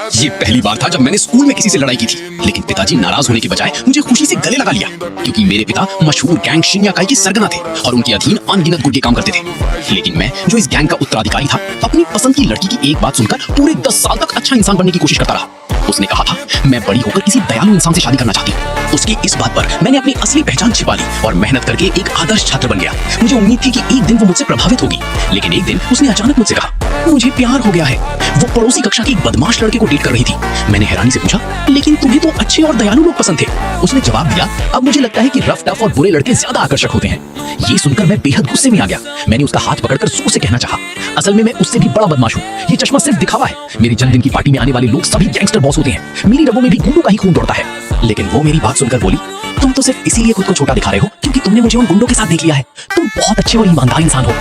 ये पहली बार था जब मैंने स्कूल में किसी से लड़ाई की थी, लेकिन पिताजी नाराज होने के बजाय मुझे खुशी से गले लगा लिया, क्योंकि मेरे पिता मशहूर गैंग शिन्याकाई के सरगना थे और उनके अधीन अनगिनत गुंडे काम करते थे। लेकिन मैं, जो इस गैंग का उत्तराधिकारी था, अपनी पसंद की लड़की की एक बात सुनकर पूरे 10 साल तक अच्छा इंसान बनने की कोशिश करता रहा। उसने कहा था, मैं बड़ी होकर किसी दयालु इंसान से शादी करना चाहती हूँ। उसकी इस बात पर मैंने अपनी असली पहचान छिपा ली और मेहनत करके एक आदर्श छात्र बन गया। मुझे उम्मीद थी कि एक दिन वो मुझसे प्रभावित होगी, लेकिन एक दिन उसने अचानक मुझसे कहा, मुझे प्यार हो गया है। वो पड़ोसी कक्षा की एक बदमाश लड़के को डेट कर रही थी। मैंने हैरानी से पूछा, लेकिन तुम्हें तो अच्छे और दयालु लोग पसंद थे। उसने जवाब दिया, अब मुझे लगता है कि रफ टफ और बुरे लड़के ज्यादा आकर्षक होते हैं। ये सुनकर मैं बेहद गुस्से में आ गया। मैंने उसका हाथ पकड़कर जोर से कहना चाहा, असल में मैं उससे भी बड़ा बदमाश हूँ। ये चश्मा सिर्फ दिखावा है। मेरे जन्मदिन की पार्टी में आने वाले लोग सभी गैंगस्टर बॉस होते हैं। मेरी रगों में भी गुंडों का ही खून दौड़ता है। लेकिन वो मेरी बात सुनकर बोली, तुम तो सिर्फ इसीलिए खुद को छोटा दिखा रहे हो क्योंकि तुमने मुझे उन गुंडों के साथ देख लिया है। तुम बहुत अच्छे और ईमानदार इंसान हो।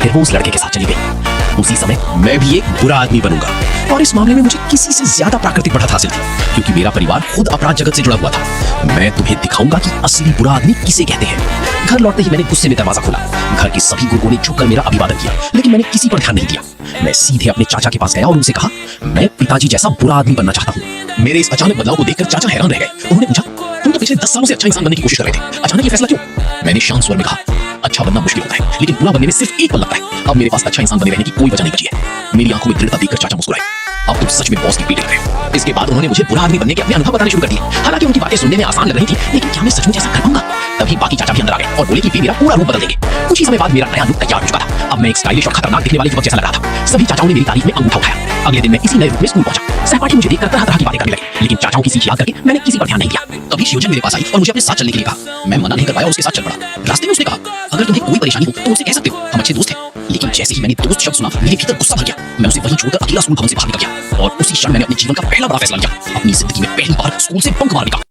फिर वो उस लड़के के साथ चली गई। उसी समय मैं भी एक बुरा आदमी बनूंगा, और इस मामले में मुझे किसी से ज्यादा प्राकृतिक बढ़त हासिल थी, क्योंकि मेरा परिवार खुद अपराध जगत से जुड़ा हुआ था। मैं तुम्हें दिखाऊंगा कि असली बुरा आदमी किसे कहते हैं। घर लौटते ही मैंने गुस्से में दरवाजा खोला। घर के सभी गुर्गों ने झुककर मेरा अभिवादन किया, लेकिन मैंने किसी पर ध्यान नहीं दिया। मैं सीधे अपने चाचा के पास गया और उनसे कहा, मैं पिताजी जैसा बुरा आदमी बनना चाहता हूँ। मेरे इस अचानक बदलाव को देखकर चाचा हैरान रह गए। उन्होंने पूछा, तुम तो पिछले 10 सालों से अच्छा इंसान बनने की कोशिश कर रहे थे, अचानक ये फैसला क्यों? मैंने शांत स्वर में कहा, अच्छा बनना मुश्किल होता है, लेकिन बुरा बनने में सिर्फ एक पल लगता है। अब मेरे पास अच्छा इंसान बने रहने की कोई वजह नहीं बची है। मेरी आंखों में दृढ़ता देखकर चाचा मुस्कुराए, अब तुम सच में बॉस की पीठ कर रहे हो। इसके बाद उन्होंने मुझे बुरा आदमी बनने के अपने अनुभव बताने शुरू कर दिए। हालांकि उनकी बातें सुनने में आसान लग रही थी, लेकिन क्या मैं सचमुच ऐसा कर पाऊंगा? तभी बाकी चाचा भी अंदर आ गए और बोले कि वे मेरा पूरा रूप बदल देंगे। कुछ ही समय बाद मेरा नया लुक तैयार हो चुका था। अब मैं एक स्टाइलिश और खतरनाक दिखने वाले युवक जैसा लग रहा था। सभी चाचाओं ने मेरी तारीफ में अंगूठा उठाया। अगले दिन मैं इसी नए रूप में स्कूल पहुंचा। सहपाठी मुझे देखकर तरह तरह की बातें करने लगे, लेकिन चाचाओं की सीख याद करके मैंने किसी पर ध्यान नहीं दिया। तभी शिवजन मेरे पास आई और मुझे अपने साथ चलने के लिए कहा। मैं मना नहीं कर पाया और उसके साथ चल पड़ा। रास्ते में उसने कहा, अगर तुम्हें कोई परेशानी हो तो मुझसे कह सकते हो, हम अच्छे दोस्त हैं। लेकिन जैसे ही मैंने दोस्त शब्द सुना, मेरे भीतर गुस्सा भर गया। मैं उसे वहीं छोड़कर अकेला स्कूल भवन से बाहर निकल गया और उसी क्षण मैंने अपने जीवन का पहला बड़ा फैसला लिया, अपनी जिंदगी में पहली बार स्कूल से बंक मारने का।